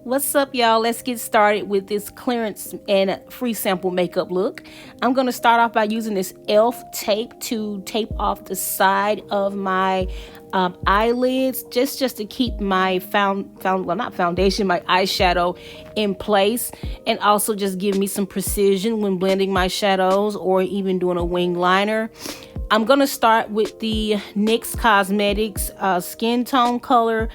What's up, y'all? Let's get started with this clearance and free sample makeup look. I'm going to start off by using this e.l.f. tape to tape off the side of my eyelids, just to keep my not foundation, my eyeshadow in place, and also just give me some precision when blending my shadows or even doing a wing liner. I'm going to start with the NYX Cosmetics Skin Tone Color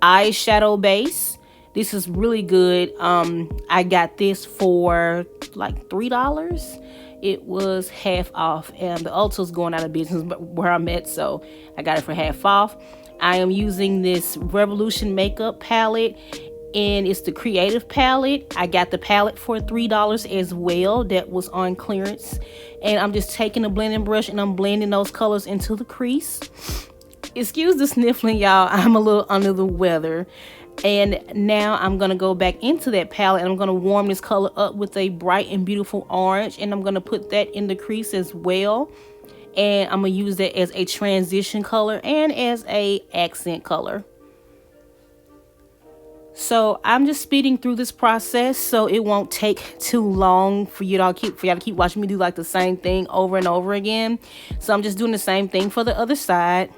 Eyeshadow Base. This is really good. I got this for like $3. It was half off, and the Ulta's going out of business where I'm at, so I got it for half off. I am using this Revolution makeup palette, and it's the Creative palette. I got the palette for $3 as well. That was on clearance, and I'm just taking a blending brush and I'm blending those colors into the crease. Excuse the sniffling, y'all. I'm a little under the weather. And now I'm going to go back into that palette and I'm going to warm this color up with a bright and beautiful orange, and I'm going to put that in the crease as well. And I'm going to use that as a transition color and as a accent color. So I'm just speeding through this process so it won't take too long for y'all to keep watching me do like the same thing over and over again. So I'm just doing the same thing for the other side,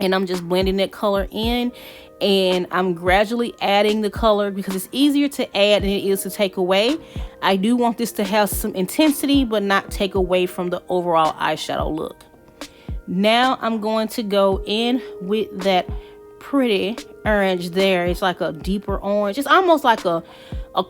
and I'm just blending that color in. And I'm gradually adding the color because it's easier to add than it is to take away. I do want this to have some intensity but not take away from the overall eyeshadow look. Now I'm going to go in with that pretty orange there. It's like a deeper orange. It's almost like a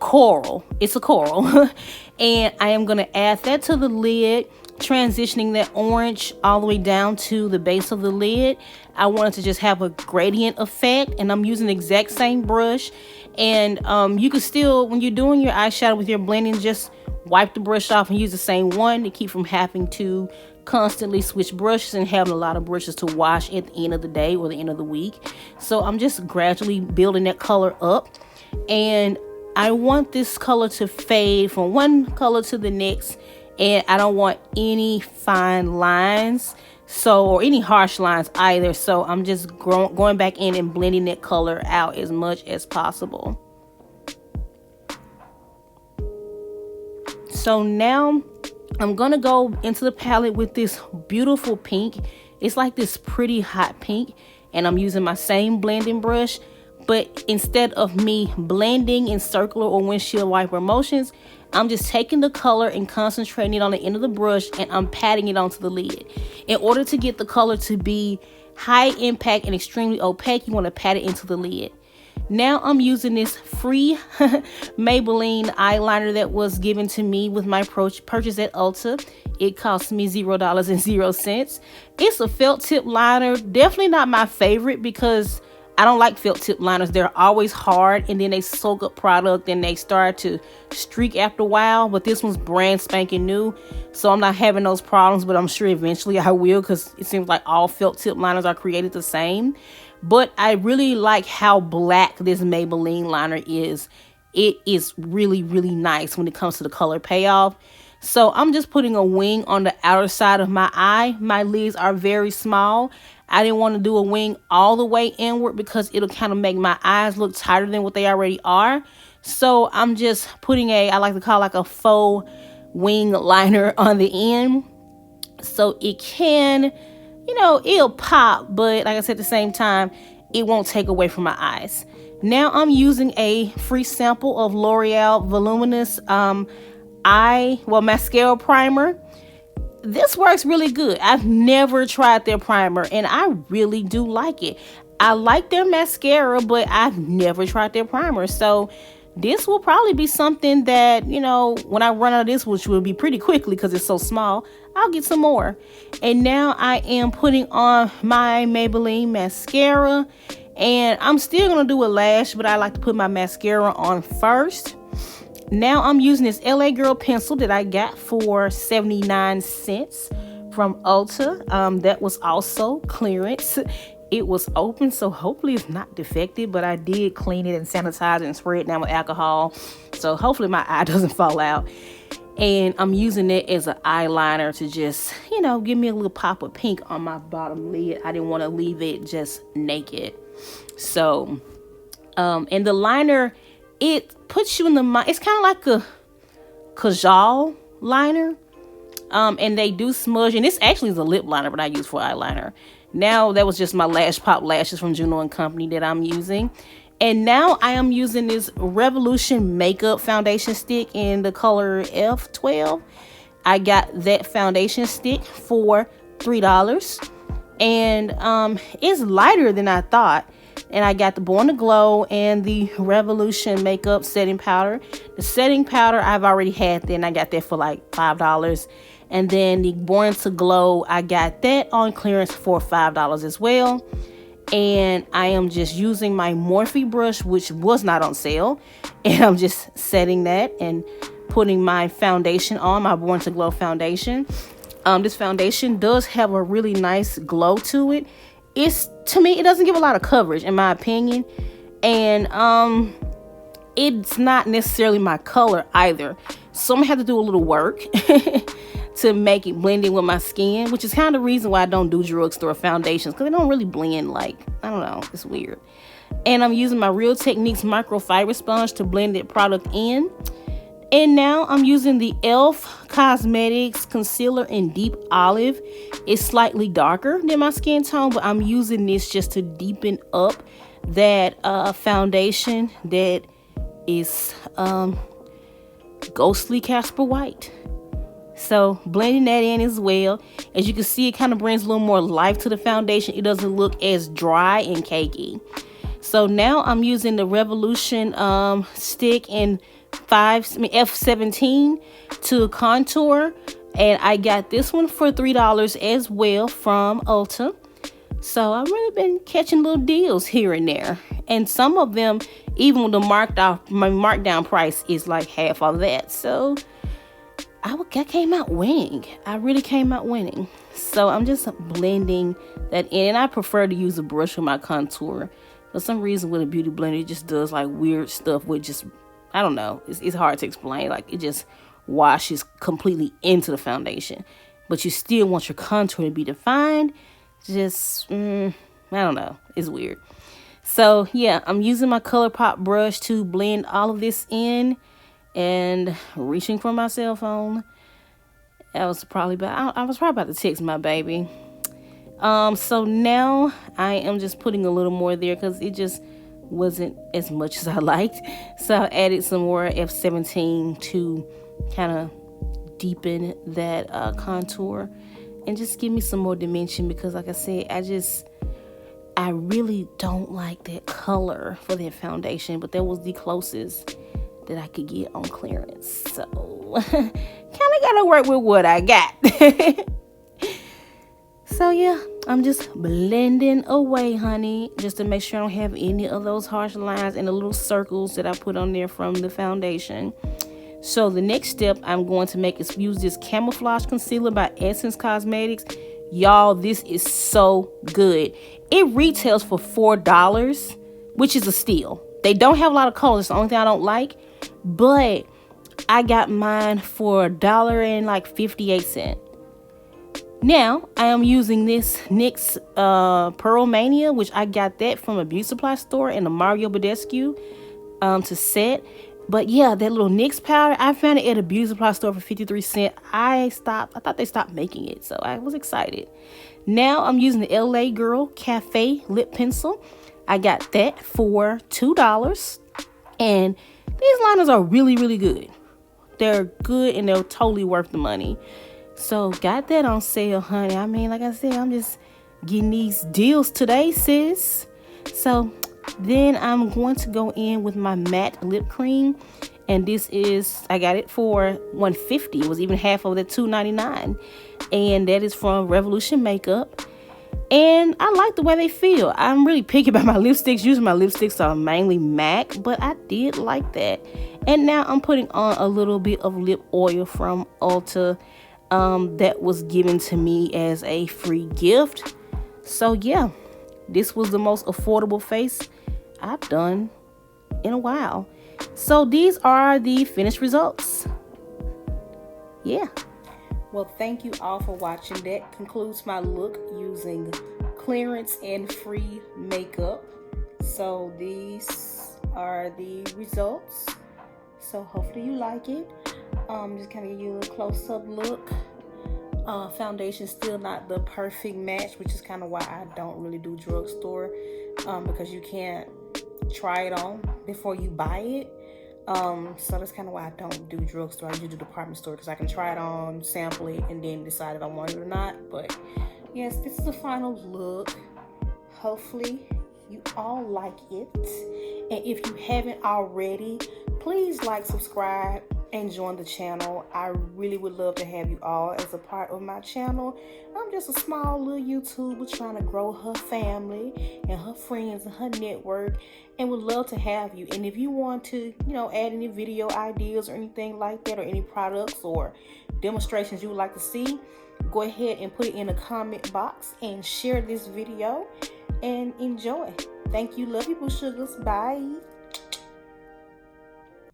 coral. It's a coral. And I am going to add that to the lid, transitioning that orange all the way down to the base of the lid. I wanted to just have a gradient effect, and I'm using the exact same brush. And you can still, when you're doing your eyeshadow with your blending, just wipe the brush off and use the same one to keep from having to constantly switch brushes and having a lot of brushes to wash at the end of the day or the end of the week. So I'm just gradually building that color up, and I want this color to fade from one color to the next, and I don't want any fine lines, or any harsh lines either. So I'm just going back in and blending that color out as much as possible. So now I'm gonna go into the palette with this beautiful pink. It's like this pretty hot pink, and I'm using my same blending brush, but instead of me blending in circular or windshield wiper motions, I'm just taking the color and concentrating it on the end of the brush, and I'm patting it onto the lid. In order to get the color to be high impact and extremely opaque, you want to pat it into the lid. Now I'm using this free Maybelline eyeliner that was given to me with my purchase at Ulta. It cost me $0.00. It's a felt tip liner. Definitely not my favorite because I don't like felt tip liners. They're always hard, and then they soak up product and they start to streak after a while. But this one's brand spanking new, so I'm not having those problems, but I'm sure eventually I will, because it seems like all felt tip liners are created the same. But I really like how black this Maybelline liner is. It is really, really nice when it comes to the color payoff. So I'm just putting a wing on the outer side of my eye. My lids are very small. I didn't want to do a wing all the way inward because it'll kind of make my eyes look tighter than what they already are. So I'm just putting I like to call like a faux wing liner on the end. So it can, it'll pop, but like I said, at the same time, it won't take away from my eyes. Now I'm using a free sample of L'Oreal Voluminous mascara primer. This works really good. I've never tried their primer, and I really do like it. I like their mascara, but I've never tried their primer. So this will probably be something that, when I run out of this, which will be pretty quickly because it's so small, I'll get some more. And now I am putting on my Maybelline mascara, and I'm still going to do a lash, but I like to put my mascara on first. Now I'm using this LA Girl pencil that I got for 79 cents from Ulta. That was also clearance. It was open, so hopefully it's not defective, but I did clean it and sanitize it and spray it down with alcohol. So hopefully my eye doesn't fall out. And I'm using it as an eyeliner to just, give me a little pop of pink on my bottom lid. I didn't want to leave it just naked. So, and the liner it puts you in the mind. It's kind of like a kajal liner. And they do smudge, and this actually is a lip liner, but I use for eyeliner. Now that was just my Lash Pop lashes from Juno and Company that I'm using. And now I am using this Revolution Makeup Foundation Stick in the color F12. I got that foundation stick for $3. And it's lighter than I thought. And I got the Born to Glow and the Revolution Makeup Setting Powder. The setting powder, I've already had that, and I got that for like $5. And then the Born to Glow, I got that on clearance for $5 as well. And I am just using my Morphe brush, which was not on sale. And I'm just setting that and putting my foundation on, my Born to Glow foundation. This foundation does have a really nice glow to it. To me, it doesn't give a lot of coverage, in my opinion. And it's not necessarily my color either. So I'm going to have to do a little work to make it blend in with my skin, which is kind of the reason why I don't do drugstore foundations, because they don't really blend. Like, I don't know, it's weird. And I'm using my Real Techniques microfiber sponge to blend that product in. And now I'm using the e.l.f. Cosmetics Concealer in Deep Olive. It's slightly darker than my skin tone, but I'm using this just to deepen up that foundation that is ghostly Casper White. So blending that in as well. As you can see, it kind of brings a little more life to the foundation. It doesn't look as dry and cakey. So now I'm using the Revolution stick in F17 to contour, and I got this one for $3 as well from Ulta. So I've really been catching little deals here and there, and some of them, even with the my markdown price is like half of that. So I came out winning. I really came out winning. So I'm just blending that in, and I prefer to use a brush for my contour. For some reason with a beauty blender, it just does like weird stuff with just, I don't know. It's hard to explain. Like, it just washes completely into the foundation. But you still want your contour to be defined. Just, I don't know. It's weird. So, yeah, I'm using my ColourPop brush to blend all of this in. And reaching for my cell phone. I was probably about to text my baby. So now I am just putting a little more there because it just wasn't as much as I liked. So I added some more F17 to kind of deepen that contour and just give me some more dimension, because like I said, I really don't like that color for that foundation, but that was the closest that I could get on clearance. So kind of gotta work with what I got. So yeah, I'm just blending away, honey, just to make sure I don't have any of those harsh lines and the little circles that I put on there from the foundation. So the next step I'm going to make is use this Camouflage Concealer by Essence Cosmetics. Y'all, this is so good. It retails for $4, which is a steal. They don't have a lot of colors. The only thing I don't like, but I got mine for $1.58. Now, I am using this NYX Pearl Mania, which I got that from a beauty supply store in the Mario Badescu to set. But yeah, that little NYX powder, I found it at a beauty supply store for 53 cents. I thought they stopped making it, so I was excited. Now, I'm using the LA Girl Cafe Lip Pencil. I got that for $2. And these liners are really, really good. They're good and they're totally worth the money. So got that on sale, honey. I mean, like I said, I'm just getting these deals today, sis. So then I'm going to go in with my matte lip cream. And this is, I got it for $150. It was even half of the $2.99. And that is from Revolution Makeup. And I like the way they feel. I'm really picky about my lipsticks. Usually my lipsticks are mainly MAC, but I did like that. And now I'm putting on a little bit of lip oil from Ulta. That was given to me as a free gift. So yeah, this was the most affordable face I've done in a while. So these are the finished results. Yeah. Well, thank you all for watching. That concludes my look using clearance and free makeup. So these are the results. So hopefully you like it. Just kind of give you a close-up look. Foundation still not the perfect match, which is kind of why I don't really do drugstore, because you can't try it on before you buy it. So that's kind of why I don't do drugstore. I usually do department store because I can try it on, sample it, and then decide if I want it or not. But yes, this is the final look. Hopefully you all like it, and if you haven't already, please like, subscribe, and join the channel. I really would love to have you all as a part of my channel. I'm just a small little YouTuber trying to grow her family and her friends and her network, and would love to have you. And if you want to, add any video ideas or anything like that, or any products or demonstrations you would like to see, go ahead and put it in the comment box and share this video and enjoy. Thank you. Love you, Boo Sugars. Bye.